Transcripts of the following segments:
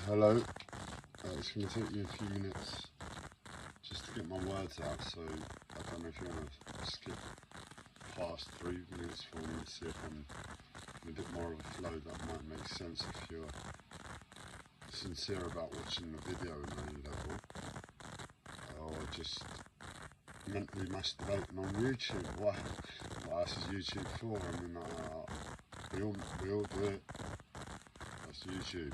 Hello, it's going to take me a few minutes just to get my words out, so I don't know if you want to skip past 3 minutes, 4 minutes, see if I'm in a bit more of a flow. That might make sense if you're sincere about watching the video in any level, or just mentally masturbating on YouTube. What else is YouTube for? I mean, we all do it. That's YouTube.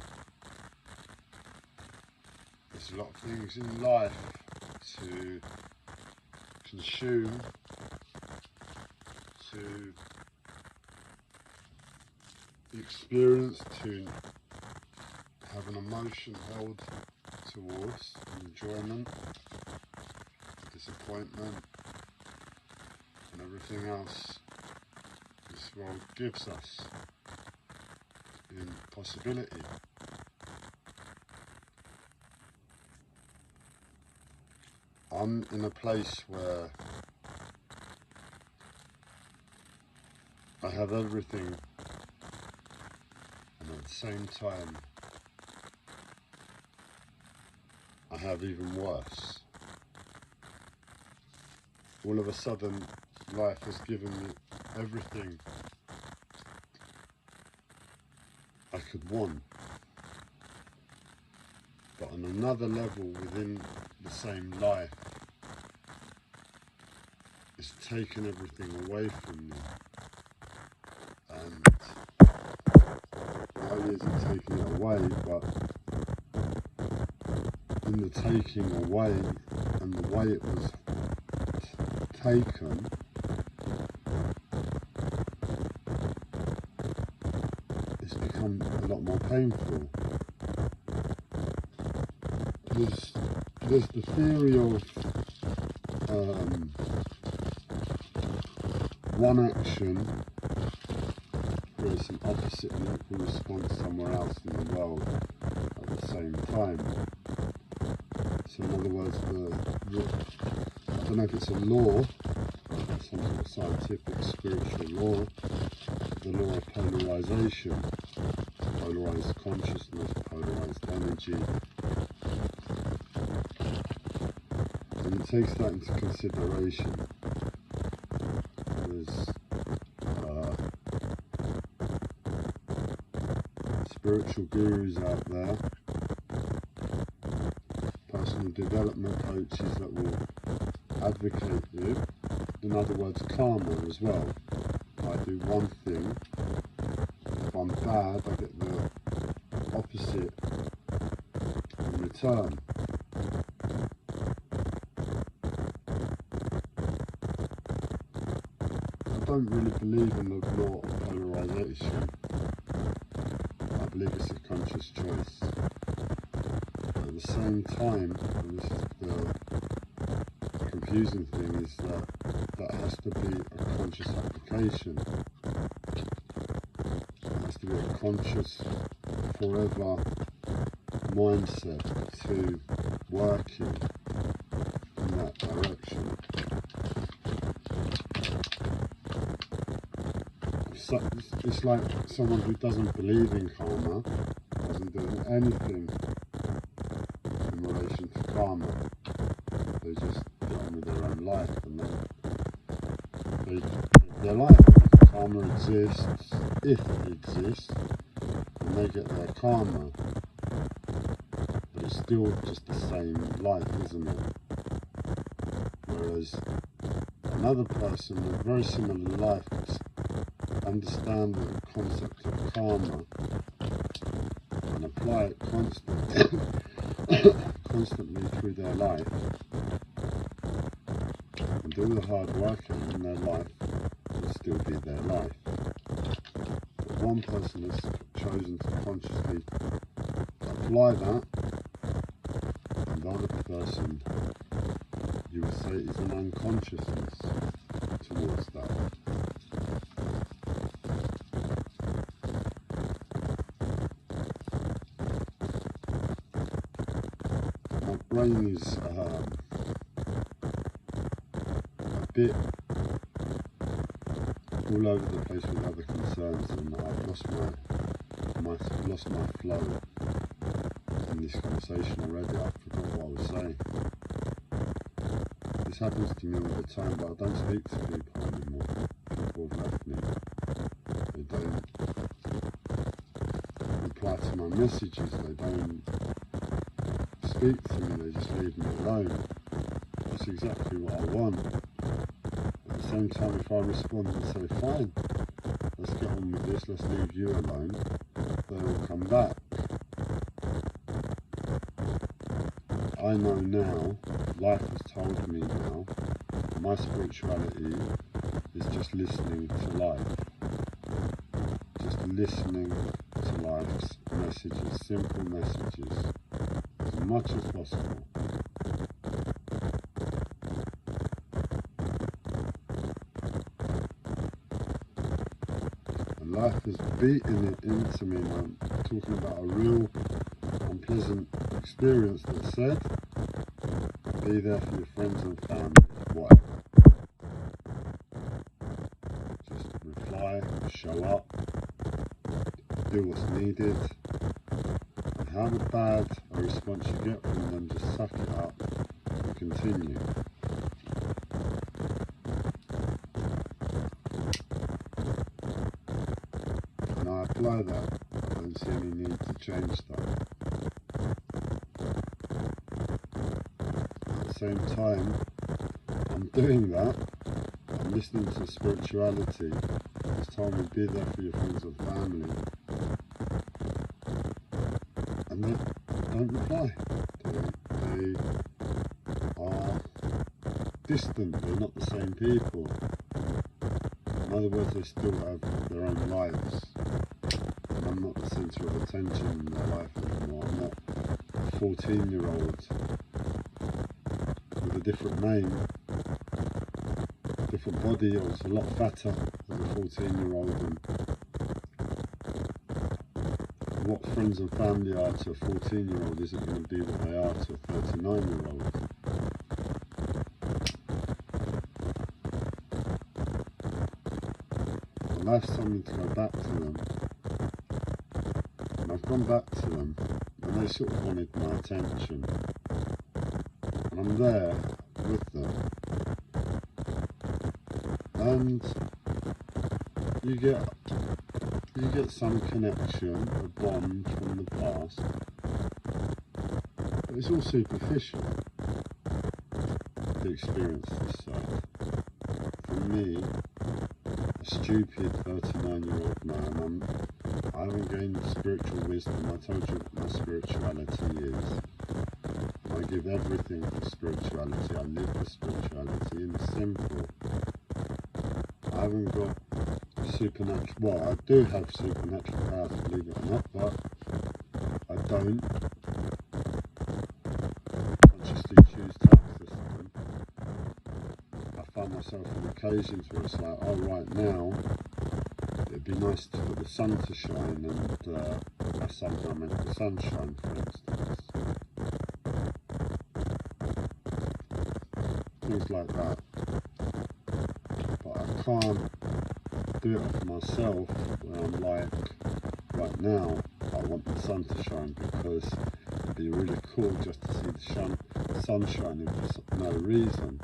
There's a lot of things in life to consume, to experience, to have an emotion held towards, enjoyment, disappointment, and everything else this world gives us in possibility. I'm in a place where I have everything, and at the same time I have even worse. All of a sudden life has given me everything I could want, but on another level within the same life, it's taken everything away from me. And not only is it taking it away, but in the taking away and the way it was taken, it's become a lot more painful. There's the theory of one action creates an opposite and equal response somewhere else in the world at the same time. So in other words, I don't know if it's a law, some sort of scientific, spiritual law, the law of polarization, polarized consciousness, polarized energy. And it takes that into consideration. There's spiritual gurus out there, personal development coaches that will advocate you. In other words, karma as well. I do one thing, if I'm bad, I get the opposite in return. I don't really believe in the law of polarization. I believe it's a conscious choice. But at the same time, and this is the confusing thing, is that has to be a conscious application. It has to be a conscious, forever mindset to working in that direction. So it's like someone who doesn't believe in karma, doesn't do anything in relation to karma. They just get on with their own life, and they live their life. Karma exists, if it exists, and they get their karma. But it's still just the same life, isn't it? Whereas another person with a very similar life understand the concept of karma and apply it constantly through their life, and do the hard work in their life, will still be their life. But one person has chosen to consciously apply that, and the other person, you would say, is an unconsciousness towards that. My brain is a bit all over the place with other concerns, and I've lost my flow. in this conversation already. I forgot what I was saying. This happens to me all the time, but I don't speak to people anymore. People have left me. They don't reply to my messages. They don't speak to me. They just leave me alone. That's exactly what I want. At the same time, if I respond and say, fine, let's get on with this, let's leave you alone, they will come back. I know now, life has told me now, my spirituality is just listening to life. Just listening to life's messages, simple messages, as much as possible. And life is beating it into me, man. I'm talking about a real unpleasant experience that said, be there for your friends and family, whatever. Just reply, show up, do what's needed, and however bad a response you get from them, just suck it up and continue. And I apply that. I don't see any need to change that. At the same time, I'm doing that. I'm listening to spirituality. It's told me be there for your friends and family. And they don't reply. They are distant. They're not the same people. In other words, they still have their own lives. And I'm not the centre of attention in their life anymore. I'm not a 14-year-old with a different name, different body. I was a lot fatter as a 14-year-old, and what friends and family are to a 14-year-old isn't going to be what they are to a 39-year-old. And life's told me to go back to them, and I've gone back to them, and they sort of wanted my attention, and I'm there with them, and you get some connection, a bond from the past, but it's all superficial, the experience this side. For me, a stupid 39-year-old man, I haven't gained spiritual wisdom. I told you what my spirituality is. I give everything for spirituality. I live for spirituality, and it's simple. I haven't got supernatural, well, I do have supernatural powers, believe it or not, but I don't consciously choose to access them. I find myself on occasions where it's like, oh, right now it'd be nice for the sun to shine, and I somehow make the sun shine, for instance. Things like that. But I can't do it of myself where I'm like, right now I want the sun to shine, because it'd be really cool just to see the sun shining for no reason,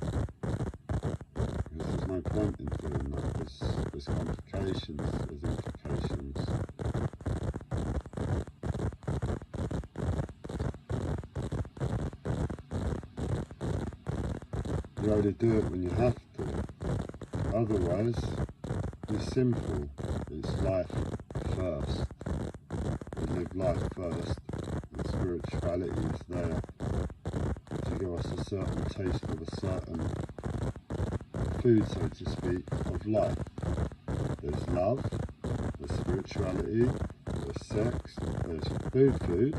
because there's no point in doing that. There's complications, there's implications. You only do it when you have to, otherwise it's simple. It's life first. We live life first, and spirituality is there to give us a certain taste of a certain food, so to speak, of life. There's love, there's spirituality, there's sex, there's food,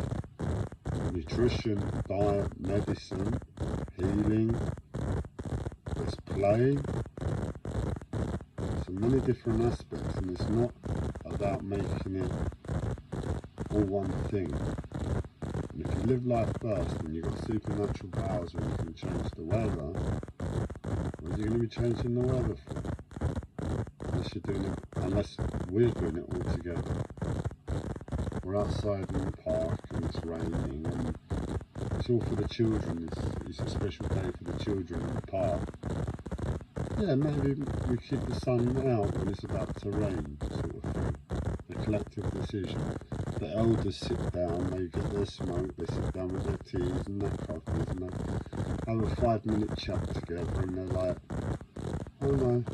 nutrition, diet, medicine, healing, there's play. So many different aspects, and it's not about making it all one thing. And if you live life first and you've got supernatural powers where you can change the weather, what are you going to be changing the weather for? Unless we're doing it all together. we're outside in the park and it's raining, and it's all for the children. It's a special day for the children in the park. Yeah, maybe we keep the sun out when it's about to rain, sort of thing. A collective decision. The elders sit down, they get their smoke, they sit down with their teas and their coffees, and they have a 5-minute chat together, and they're like, oh no,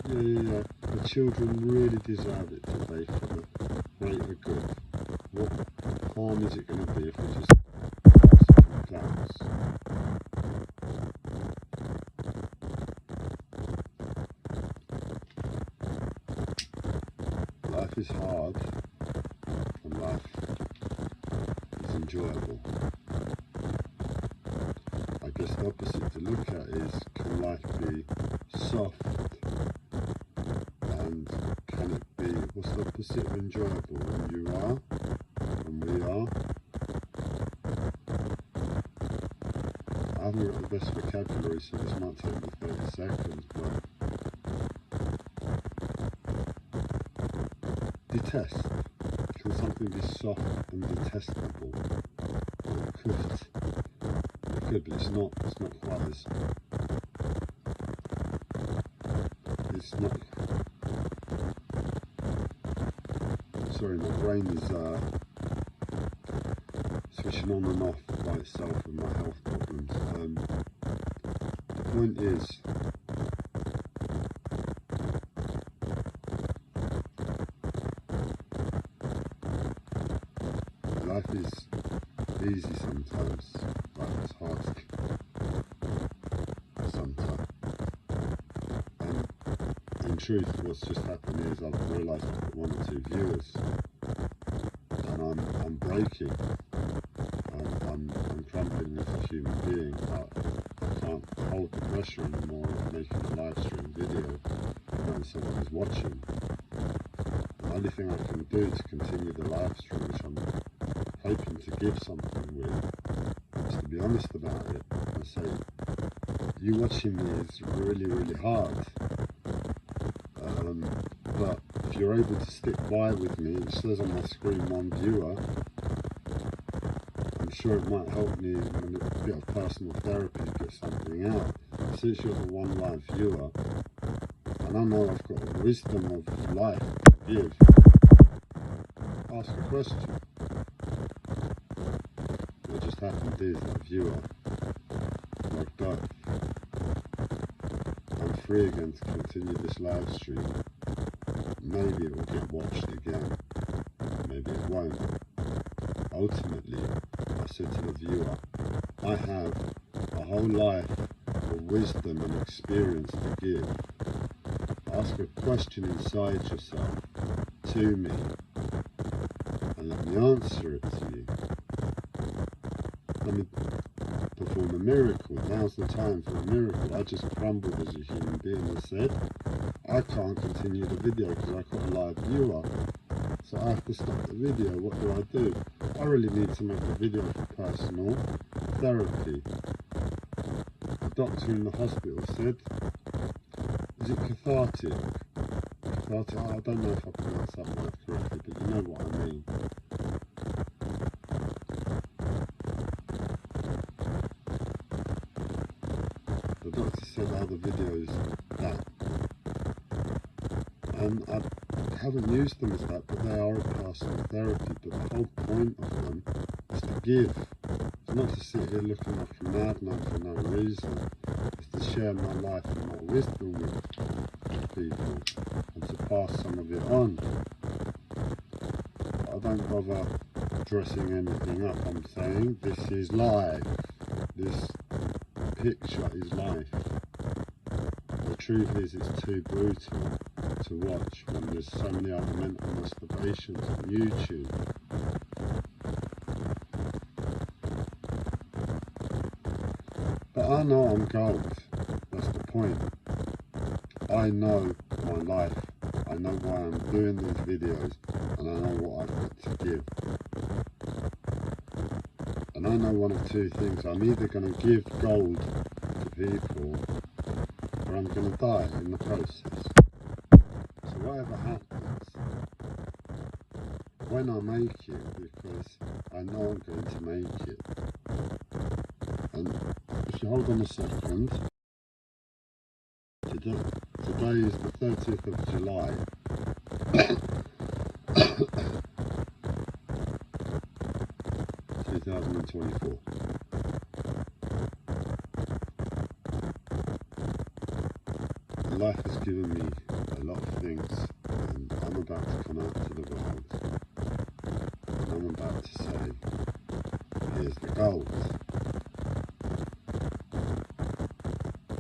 yeah, the children really deserve it today for the greater good. What harm is it going to be if we just pass a few clouds? Life is hard, and life is enjoyable. I guess the opposite to look at is, can life be soft? And can it be, what's the opposite of enjoyable? When you are, when we are. I haven't got the best vocabulary, so this might take me 30 seconds, but detest. Can something be soft and detestable? It could, but it's not quite as, it's not, sorry, my brain is switching on and off by itself with my health problems. The point is, life is easy sometimes, life is hard sometimes. And in truth, what's just happened is I've realised I've got 1 or 2 viewers, and I'm breaking. I'm crumbling as a human being. I can't hold the pressure anymore of making a live stream video when someone is watching. The only thing I can do to continue the live stream, which I'm hoping to give something with, is to be honest about it and say, you watching me is really, really hard. But if you're able to stick by with me, it says on my screen 1 viewer, I'm sure it might help me in a bit of personal therapy to get something out. Since you're the 1 live viewer, and I know I've got the wisdom of life to give, ask a question. What just happened is that viewer logged off. I'm free again to continue this live stream. Maybe it will get watched again, maybe it won't. Ultimately, I said to the viewer, I have a whole life of wisdom and experience to give. Ask a question inside yourself to me, and let me answer it to you. Let me perform a miracle. Now's the time for a miracle. I just crumbled as a human being and said, I can't continue the video because I've got a live viewer, so I have to stop the video. What do? I really need to make a video for personal therapy. The doctor in the hospital said, is it cathartic? Cathartic? I don't know if I pronounced that word correctly, but you know what I mean. The doctor said other videos that. And I haven't used them as that, but they are a personal therapy. But the whole point of them is to give. It's not to sit here looking like a madman for no reason. It's to share my life and my wisdom with people and to pass some of it on. I don't bother dressing anything up. I'm saying this is life. This picture is life. The truth is, it's too brutal to watch when there's so many other mental masturbations on YouTube. But I know I'm gold. That's the point. I know my life. I know why I'm doing these videos, and I know what I've got to give. And I know 1 of 2 things. I'm either going to give gold to people, or I'm going to die in the process. So whatever happens, when I make it, because I know I'm going to make it. And if you hold on a second, today is the 30th of July. 2024. Life has given me a lot of things, and I'm about to come out to the world, and I'm about to say, here's the gold.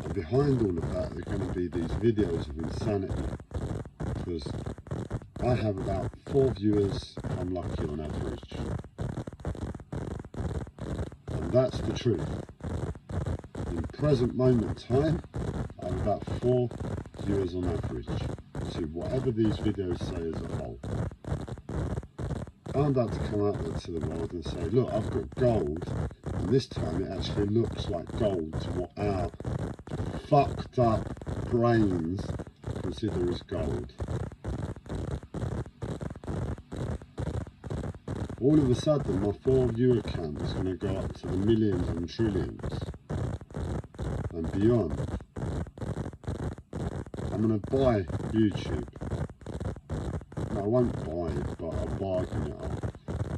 And behind all of that are going to be these videos of insanity, because I have about 4 viewers, I'm lucky, on average. And that's the truth. In present moment time, I have about 4 viewers on average to whatever these videos say as a whole. I'm about to come out there to the world and say, look, I've got gold, and this time it actually looks like gold to what our fucked up brains consider as gold. All of a sudden, my 4 viewer count is going to go up to the millions and trillions and beyond. I'm going to buy YouTube. No, I won't buy it, but I'll bargain it up.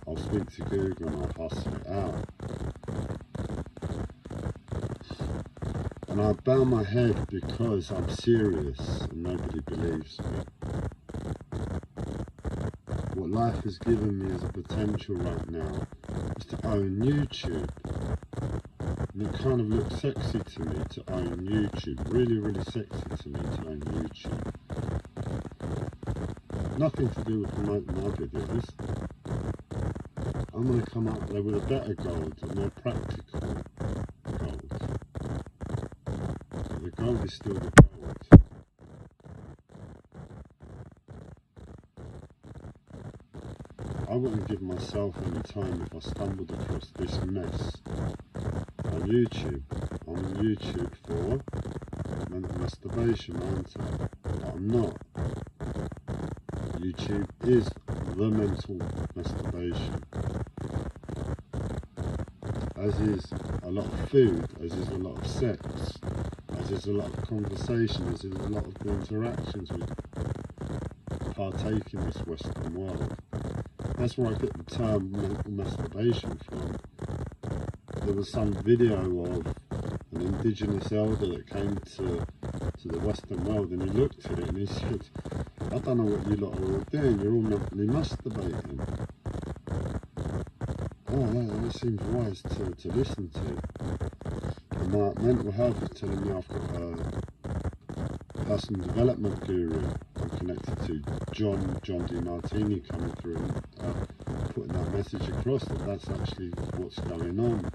I'll speak to Google and I'll hustle it out. And I bow my head because I'm serious and nobody believes me. What life has given me as a potential right now is to own YouTube. And it kind of looks sexy to me to own YouTube. Really, really sexy to me to own YouTube. Nothing to do with promoting my videos. I'm going to come up there with a better gold, a more practical gold. But the gold is still the gold. I wouldn't give myself any time if I stumbled across this mess on YouTube. I'm on YouTube for mental masturbation, aren't I? But I'm not. YouTube is the mental masturbation. As is a lot of food, as is a lot of sex, as is a lot of conversation, as is a lot of the interactions we partake in this Western world. That's where I get the term mental masturbation from. There was some video of an indigenous elder that came to the Western world, and he looked at it and he said, I don't know what you lot are all doing, you're all mentally masturbating. Oh, that seems wise to listen to. And my mental health is telling me I've got a personal development guru I'm connected to, John DiMartini, coming through and putting that message across that that's actually what's going on.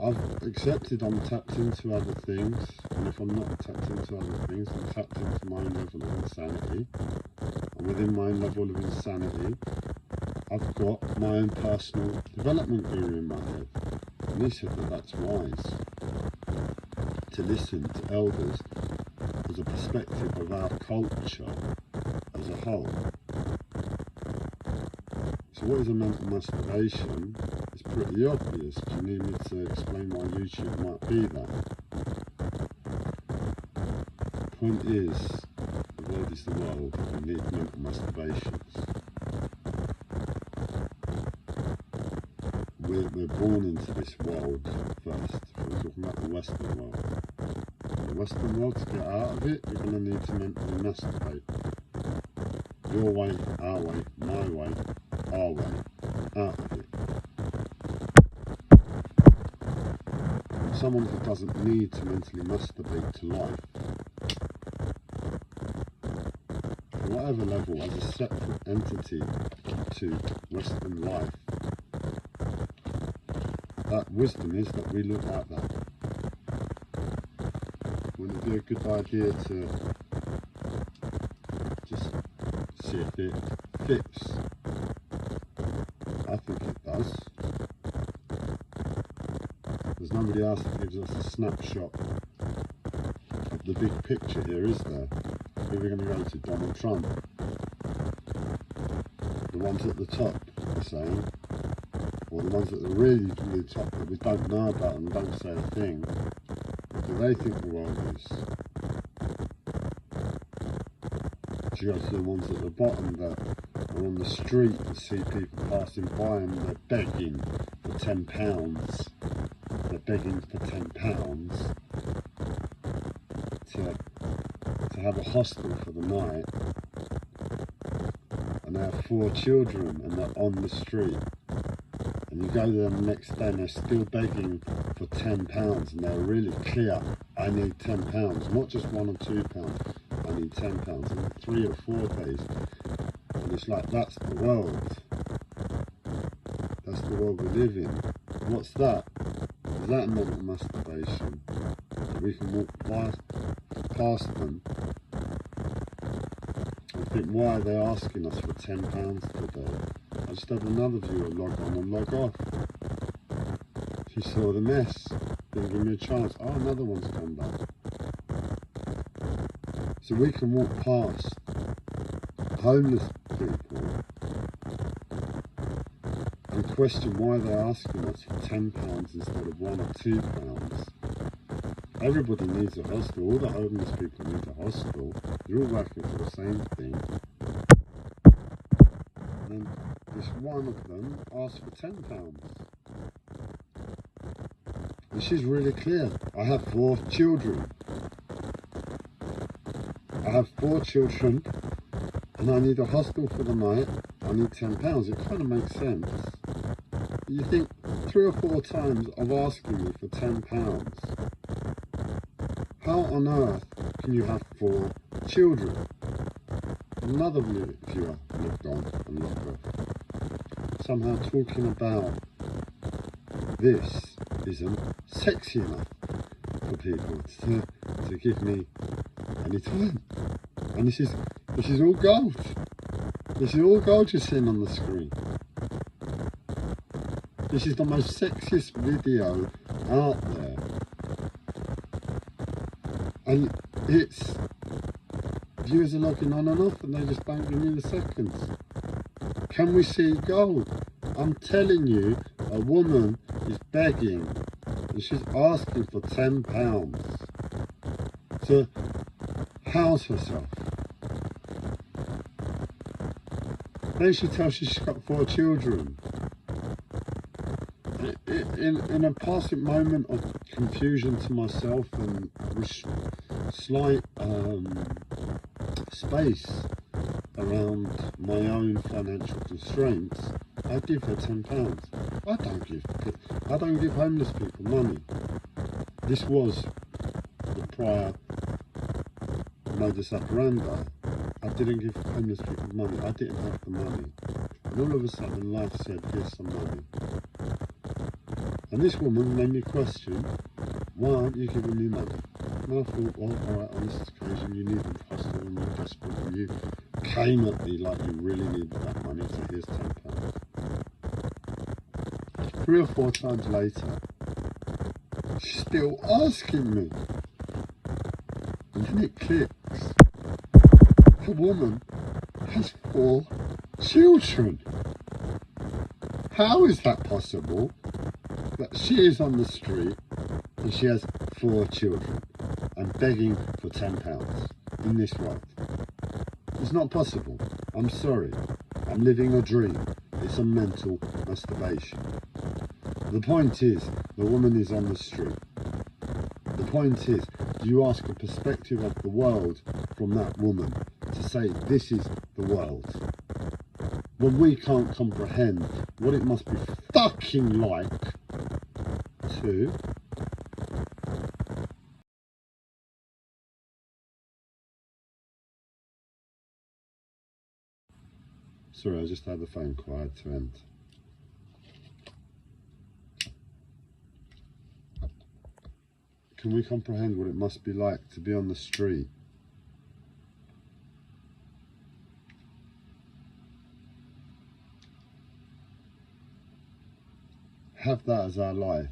I've accepted I'm tapped into other things, and if I'm not tapped into other things, I'm tapped into my own level of insanity. And within my own level of insanity, I've got my own personal development guru in my head. And he said that that's wise to listen to elders as a perspective of our culture as a whole. So what is a mental masturbation? It's pretty obvious. Do you need me to explain why YouTube might be that? The point is, the world is the world, and we need mental masturbations. We're born into this world first. We're talking about the Western world. In the Western world, to get out of it, you're going to need to mentally masturbate. Your way, our way, my way, our way, out of it. Someone who doesn't need to mentally masturbate to life, at whatever level, as a separate entity to Western life, that wisdom is that we look like that. Wouldn't it be a good idea to just see if it fits? I think it does. There's nobody else that gives us a snapshot of the big picture here, is there? Who are we going to go to? Donald Trump. ones at the top, we're saying, or the ones that are really, really top that we don't know about and don't say a thing, what do they think the world is? Do you go to the ones at the bottom that are on the street and see people passing by and they're begging for £10? They're begging for £10 to have a hostel for the night, and they have 4 children and they're on the street, and you go there the next day and they're still begging for £10, and they're really clear, I need £10, not just £1 or £2, I need £10 in 3 or 4 days. And it's like, that's the world. That's the world we live in. What's that? Is that mental masturbation? We can walk past them and think, why are they asking us for £10 today? I just had another viewer log on and log off. She saw the mess, didn't give me a chance. Oh, another one's come back. So we can walk past homeless people and question why they're asking us for £10 instead of £1 or £2. Everybody needs a hostel. All the homeless people need a hostel. They're all working for the same thing. And then this one of them asked for £10. And she's really clear. I have 4 children. I have 4 children and I need a hostel for the night. I need £10. It kind of makes sense. You think 3 or 4 times of asking me for £10. How on earth can you have 4 children? Another viewer looked on and looked off. Somehow talking about this isn't sexy enough for people to give me any time. And this is all gold. This is all gold you're seeing on the screen. This is the most sexiest video out there. And it's, viewers are logging on and off and they just don't give me the seconds. Can we see gold? I'm telling you, a woman is begging and she's asking for £10 to house herself. Then she tells you she's got 4 children. In a passing moment of confusion to myself and slight space around my own financial constraints, I give her £10. I don't give homeless people money. This was the prior modus operandi. I didn't give homeless people money. I didn't have the money. And all of a sudden life said, here's some money. And this woman made me question, why aren't you giving me money? And I thought, well, alright, on this occasion you need the hostel and you're desperate and you came at me like you really needed that money, so here's £10. 3 or 4 times later, she's still asking me. And then it clicks. The woman has 4 children. How is that possible? That she is on the street and she has 4 children and begging for £10 in this world. It's not possible. I'm sorry. I'm living a dream. It's a mental masturbation. The point is, the woman is on the street. The point is, do you ask a perspective of the world from that woman to say this is the world? When we can't comprehend what it must be fucking like to sorry, I just had the phone call, I had to end. Can we comprehend what it must be like to be on the street? Have that as our life,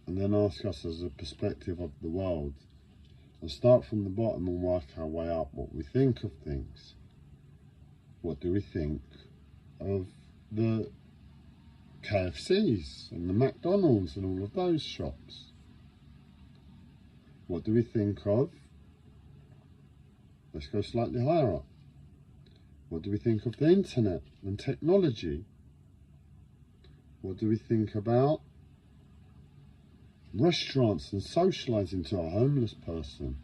and then ask us as a perspective of the world, and start from the bottom and work our way up what we think of things. What do we think of the KFCs and the McDonald's and all of those shops? What do we think of, let's go slightly higher up, what do we think of the internet and technology? What do we think about restaurants and socialising to a homeless person?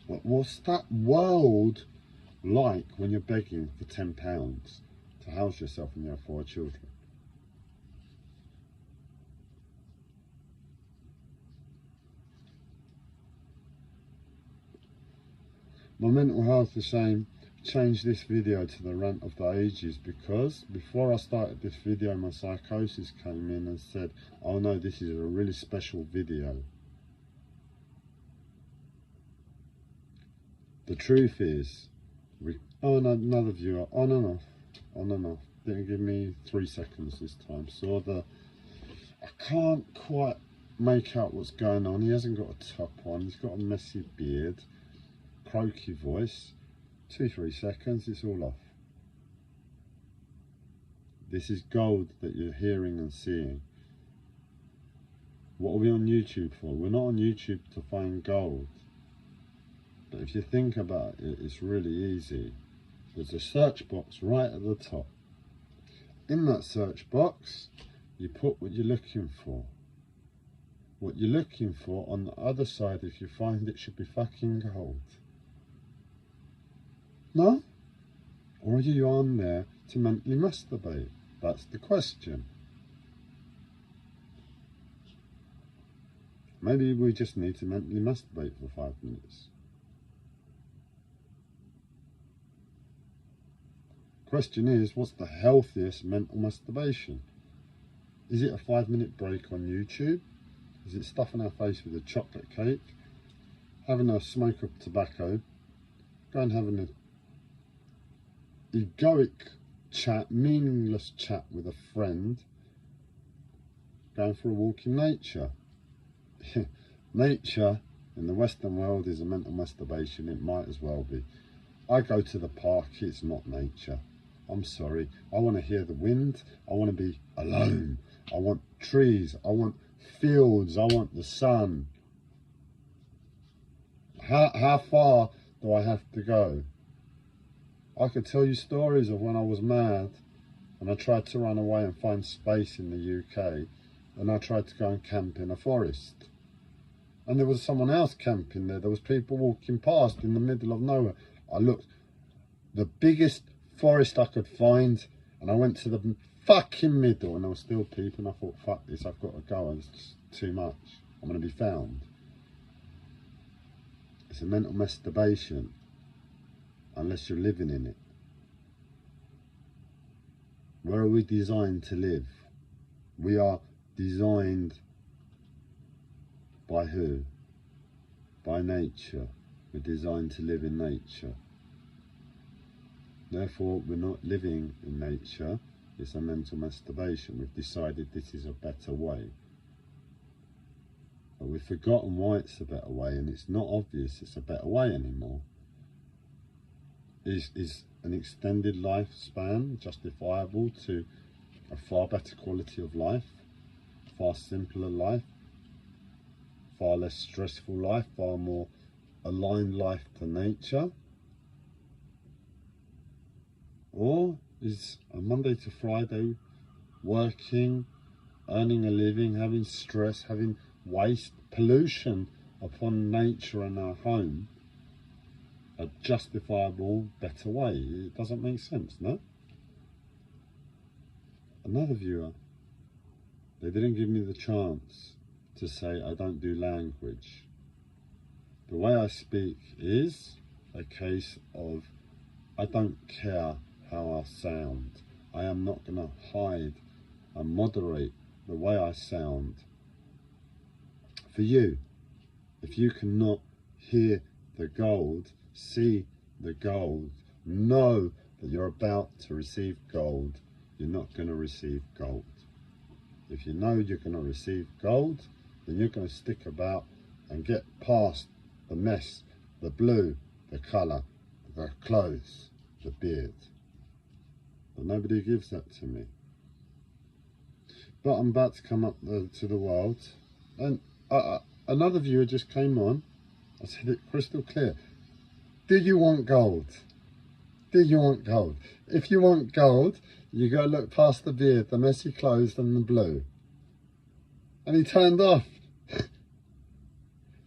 What's that world like when you're begging for £10 to house yourself and you have 4 children? My mental health is saying change this video to the rant of the ages, because before I started this video my psychosis came in and said, oh no, this is a really special video. The truth is, oh no, another viewer, on and off, didn't give me 3 seconds this time. So I can't quite make out what's going on. He hasn't got a top on, he's got a messy beard, croaky voice, 2-3 seconds, it's all off. This is gold that you're hearing and seeing. What are we on YouTube for? We're not on YouTube to find gold. But if you think about it, it's really easy. There's a search box right at the top. In that search box, you put what you're looking for. What you're looking for on the other side, if you find it, should be fucking gold. No? Or are you on there to mentally masturbate? That's the question. Maybe we just need to mentally masturbate for 5 minutes. Question is, what's the healthiest mental masturbation? Is it a 5-minute break on YouTube? Is it stuffing our face with a chocolate cake? Having a smoke of tobacco? Going having a egoic chat, meaningless chat with a friend? Going for a walk in nature? Nature in the Western world is a mental masturbation. It might as well be. I go to the park, it's not nature. I'm sorry. I want to hear the wind. I want to be alone. I want trees. I want fields. I want the sun. How far do I have to go? I could tell you stories of when I was mad and I tried to run away and find space in the UK, and I tried to go and camp in a forest. And there was someone else camping there. There was people walking past in the middle of nowhere. I looked, the biggest forest I could find, and I went to the fucking middle, and there were still people, and I thought, fuck this, I've got to go, and it's too much. I'm going to be found. It's a mental masturbation, unless you're living in it. Where are we designed to live? We are designed by who? By nature. We're designed to live in nature. Therefore, we're not living in nature. It's a mental masturbation. We've decided this is a better way. But we've forgotten why it's a better way, and it's not obvious it's a better way anymore. Is an extended lifespan justifiable to a far better quality of life, far simpler life, far less stressful life, far more aligned life to nature? Or is a Monday to Friday working, earning a living, having stress, having waste, pollution upon nature and our home a justifiable better way? It doesn't make sense, no? Another viewer, they didn't give me the chance to say I don't do language. The way I speak is a case of I don't care how I sound. I am not going to hide and moderate the way I sound. For you, if you cannot hear the gold, see the gold, know that you're about to receive gold, you're not going to receive gold. If you know you're going to receive gold, then you're going to stick about and get past the mess, the blue, the colour, the clothes, the beard. but nobody gives that to me. But I'm about to come up to the world, and another viewer just came on. I said it crystal clear. Do you want gold? Do you want gold? If you want gold, you go look past the beard, the messy clothes and the blue. And he turned off.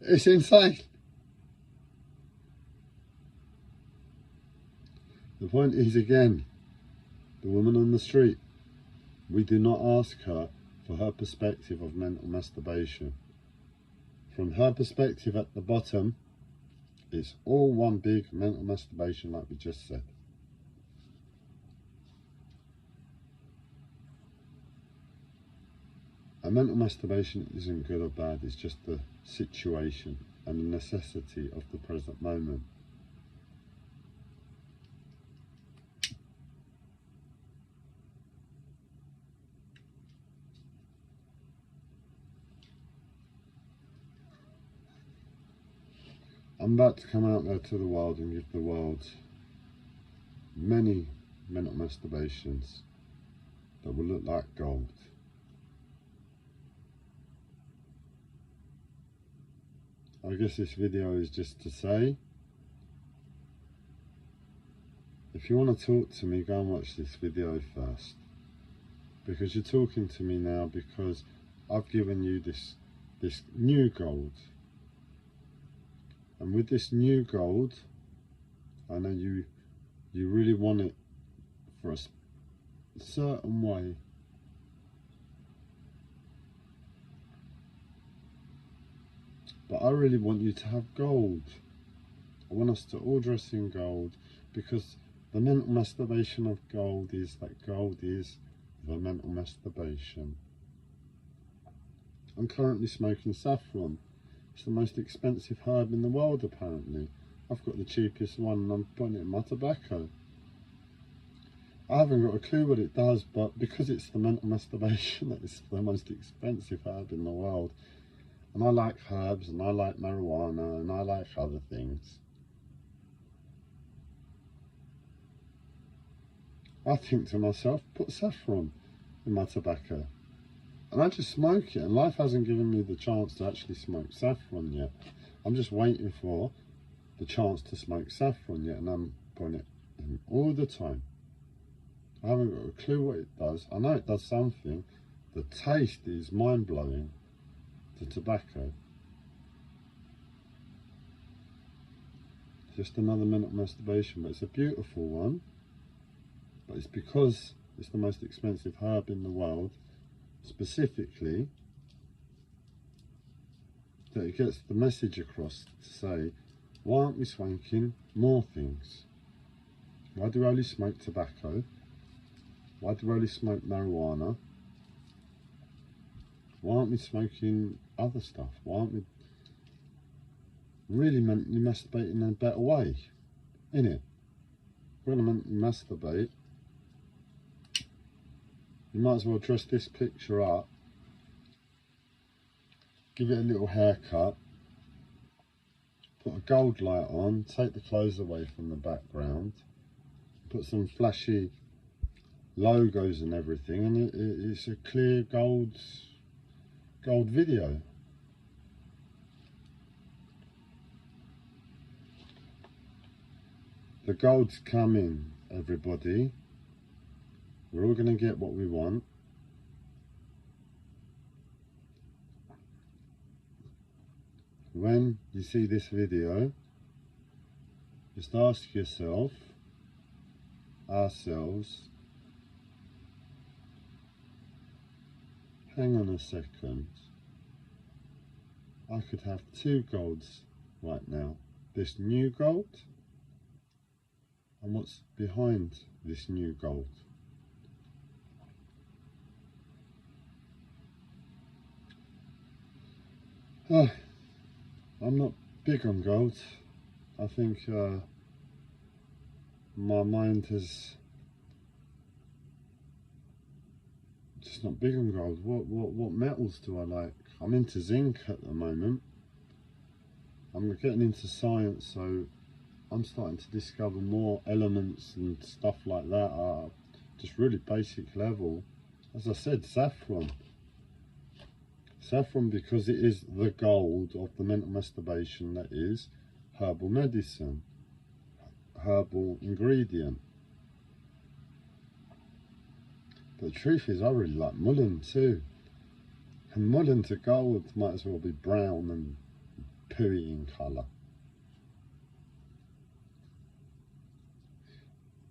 It's insane. The point is, again, the woman on the street, we do not ask her for her perspective of mental masturbation. From her perspective at the bottom, it's all one big mental masturbation, like we just said. A mental masturbation isn't good or bad, it's just the situation and the necessity of the present moment. I'm about to come out there to the world and give the world many mental masturbations that will look like gold. I guess this video is just to say, if you want to talk to me, go and watch this video first. Because you're talking to me now because I've given you this new gold. And with this new gold, I know you really want it for a certain way. But I really want you to have gold. I want us to all dress in gold, because the mental masturbation of gold is that gold is the mental masturbation. I'm currently smoking saffron. It's the most expensive herb in the world, apparently. I've got the cheapest one and I'm putting it in my tobacco. I haven't got a clue what it does, but because it's the mental masturbation, it's the most expensive herb in the world. And I like herbs, and I like marijuana, and I like other things. I think to myself, put saffron in my tobacco. And I just smoke it, and life hasn't given me the chance to actually smoke saffron yet. I'm just waiting for the chance to smoke saffron yet, and I'm putting it in all the time. I haven't got a clue what it does. I know it does something. The taste is mind-blowing. The tobacco. Just another mental masturbation, but it's a beautiful one. But it's because it's the most expensive herb in the world, specifically, that it gets the message across to say, why aren't we smoking more things? Why do we only smoke tobacco? Why do we only smoke marijuana? Why aren't we smoking other stuff? Why aren't we really mentally masturbating in a better way? Innit? We're going to mentally masturbate. You might as well dress this picture up, give it a little haircut, put a gold light on, take the clothes away from the background, put some flashy logos and everything, and it's a clear gold video. The gold's coming, everybody. We're all going to get what we want. When you see this video, just ask yourself, ourselves, hang on a second, I could have two golds right now. This new gold and what's behind this new gold. I'm not big on gold. I think my mind is just not big on gold. What metals do I like? I'm into zinc at the moment. I'm getting into science, so I'm starting to discover more elements and stuff like that. just really basic level. As I said, saffron. Saffron, because it is the gold of the mental masturbation, that is herbal medicine, herbal ingredient. But the truth is, I really like mullein too. And mullein to gold might as well be brown and pooey in colour.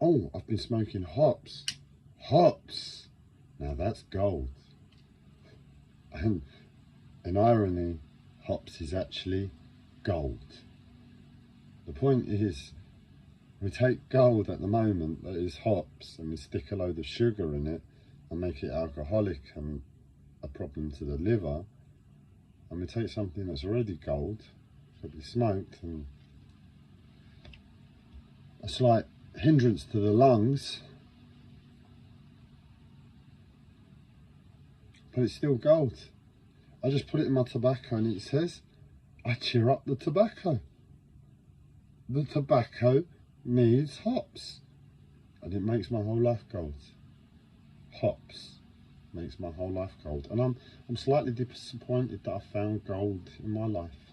Oh, I've been smoking hops. Hops! Now that's gold. And in irony, hops is actually gold. The point is, we take gold at the moment that is hops and we stick a load of sugar in it and make it alcoholic and a problem to the liver, and we take something that's already gold that we smoked and a slight hindrance to the lungs, but it's still gold. I just put it in my tobacco and it says, I cheer up the tobacco. The tobacco needs hops, and it makes my whole life gold. Hops makes my whole life gold, and I'm slightly disappointed that I found gold in my life,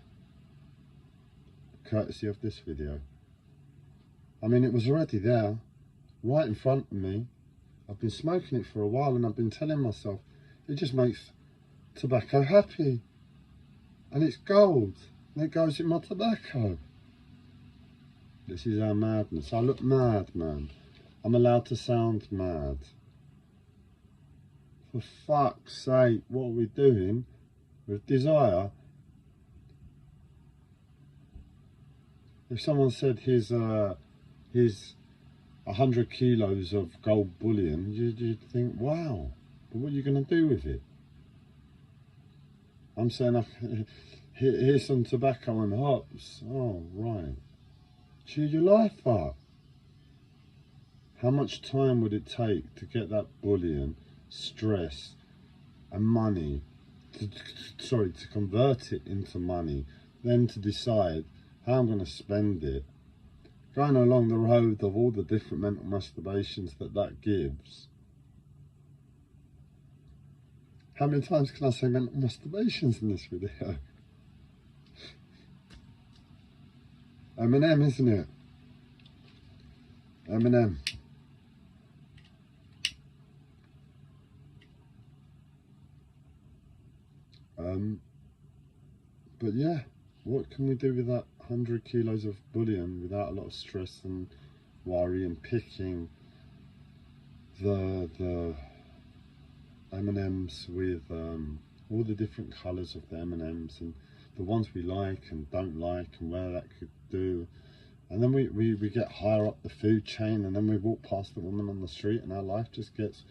courtesy of this video. I mean, it was already there, right in front of me. I've been smoking it for a while, and I've been telling myself, it just makes tobacco happy, and it's gold, and it goes in my tobacco. This is our madness. I look mad, man. I'm allowed to sound mad. For fuck's sake, what are we doing with desire? If someone said here's 100 kilos of gold bullion, you'd think, wow, but what are you going to do with it? I'm saying, here's some tobacco and hops. Oh, right. Cheer your life up. How much time would it take to get that bullion, stress and money, to convert it into money, then to decide how I'm going to spend it, going along the road of all the different mental masturbations that gives. How many times can I say mental masturbations in this video? Eminem, isn't it? Eminem. But yeah, what can we do with that 100 kilos of bullion without a lot of stress and worry and picking the M&Ms with all the different colours of the M&Ms and the ones we like and don't like and where that could do. And then we get higher up the food chain, and then we walk past the woman on the street and our life just gets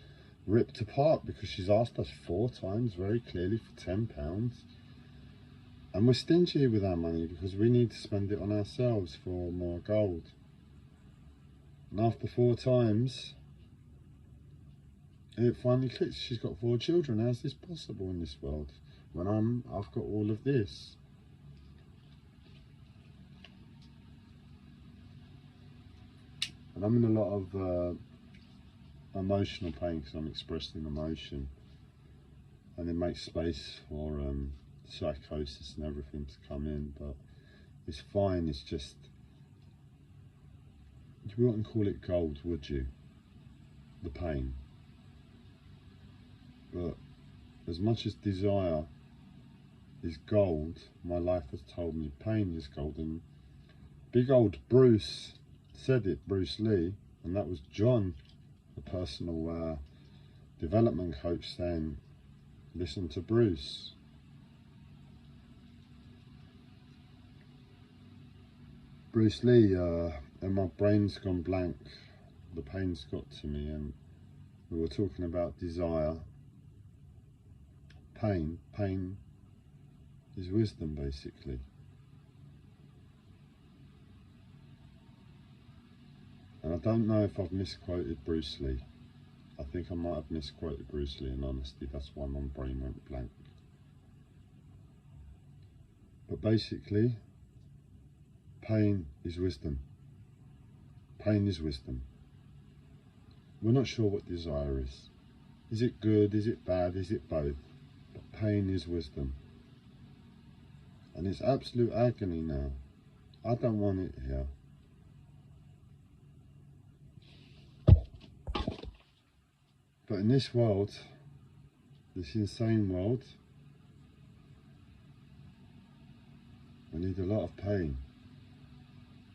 ripped apart because she's asked us 4 times very clearly for £10. And we're stingy with our money because we need to spend it on ourselves for more gold. And after 4 times, it finally clicks. She's got 4 children. How's this possible in this world when I've got all of this? And I'm in a lot of emotional pain because I'm expressing emotion, and it makes space for psychosis and everything to come in. But it's fine. It's just, you wouldn't call it gold, would you? The pain. But as much as desire is gold, my life has told me pain is gold. And big old Bruce said it, Bruce Lee, and that was John, the personal development coach, saying, listen to Bruce. Bruce Lee, and my brain's gone blank, the pain's got to me, and we were talking about desire. Pain is wisdom, basically. And I don't know if I've misquoted Bruce Lee. I think I might have misquoted Bruce Lee, in honesty. That's why my brain went blank. But basically, pain is wisdom. Pain is wisdom. We're not sure what desire is. Is it good? Is it bad? Is it both? But pain is wisdom. And it's absolute agony now. I don't want it here. But in this world, this insane world, we need a lot of pain.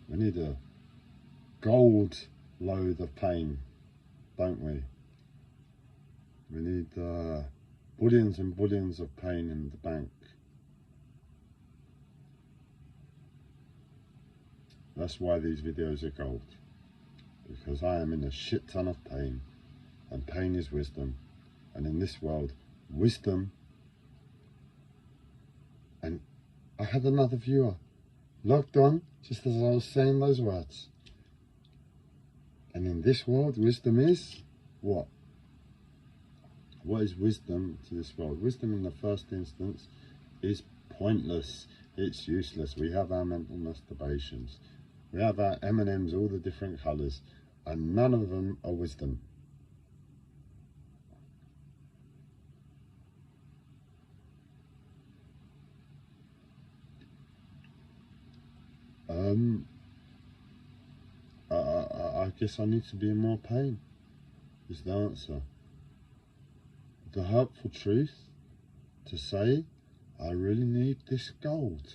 We need a gold load of pain, don't we? We need billions and billions of pain in the bank. That's why these videos are gold. Because I am in a shit ton of pain. And pain is wisdom. And in this world, wisdom. And I had another viewer logged on just as I was saying those words. And in this world, wisdom is what? What is wisdom to this world? Wisdom in the first instance is pointless. It's useless. We have our mental masturbations. We have our M&Ms, all the different colours, and none of them are wisdom. I guess I need to be in more pain, is the answer. The hurtful truth to say, I really need this gold.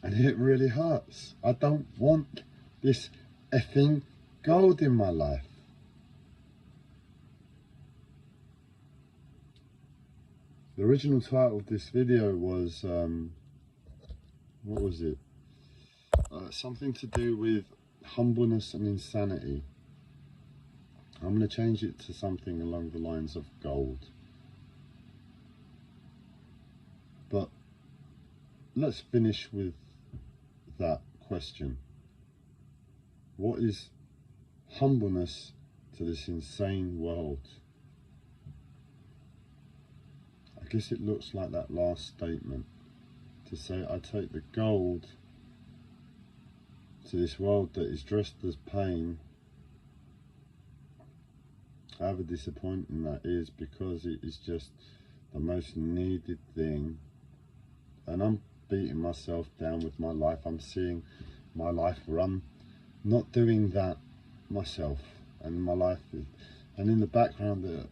And it really hurts. I don't want this effing gold in my life. The original title of this video was, what was it? Something to do with humbleness and insanity. I'm going to change it to something along the lines of gold. But let's finish with that question. What is humbleness to this insane world? I guess it looks like that last statement, to say I take the gold to this world that is dressed as pain. However disappointing that is, because it is just the most needed thing. And I'm beating myself down with my life. I'm seeing my life run, not doing that myself, and my life is, and in the background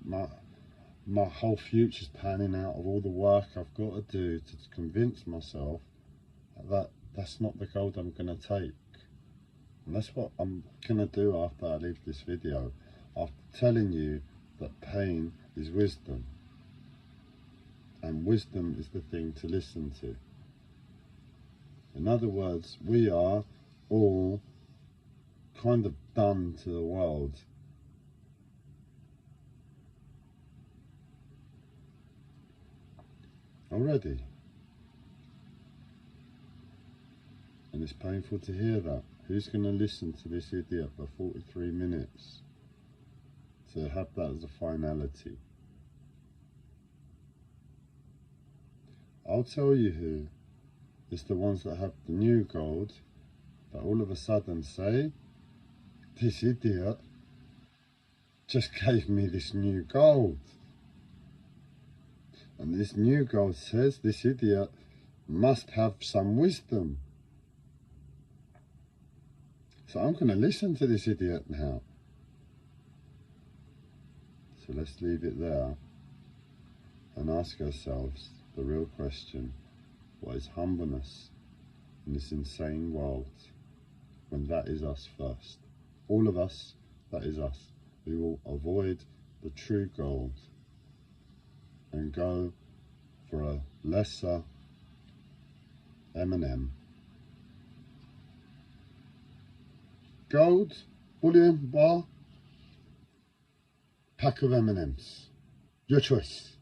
my whole future's panning out of all the work I've got to do to convince myself that that's not the gold I'm going to take. And that's what I'm going to do after I leave this video, after telling you that pain is wisdom. And wisdom is the thing to listen to. In other words, we are all kind of done to the world. Already. And it's painful to hear that. Who's going to listen to this idiot for 43 minutes to have that as a finality? I'll tell you who. It's the ones that have the new gold that all of a sudden say, this idiot just gave me this new gold. And this new gold says this idiot must have some wisdom. So I'm going to listen to this idiot now. So let's leave it there and ask ourselves the real question. What is humbleness in this insane world, when that is us first? All of us, that is us. We will avoid the true gold and go for a lesser M&M. Gold, bullion, bar, pack of M&Ms. Your choice.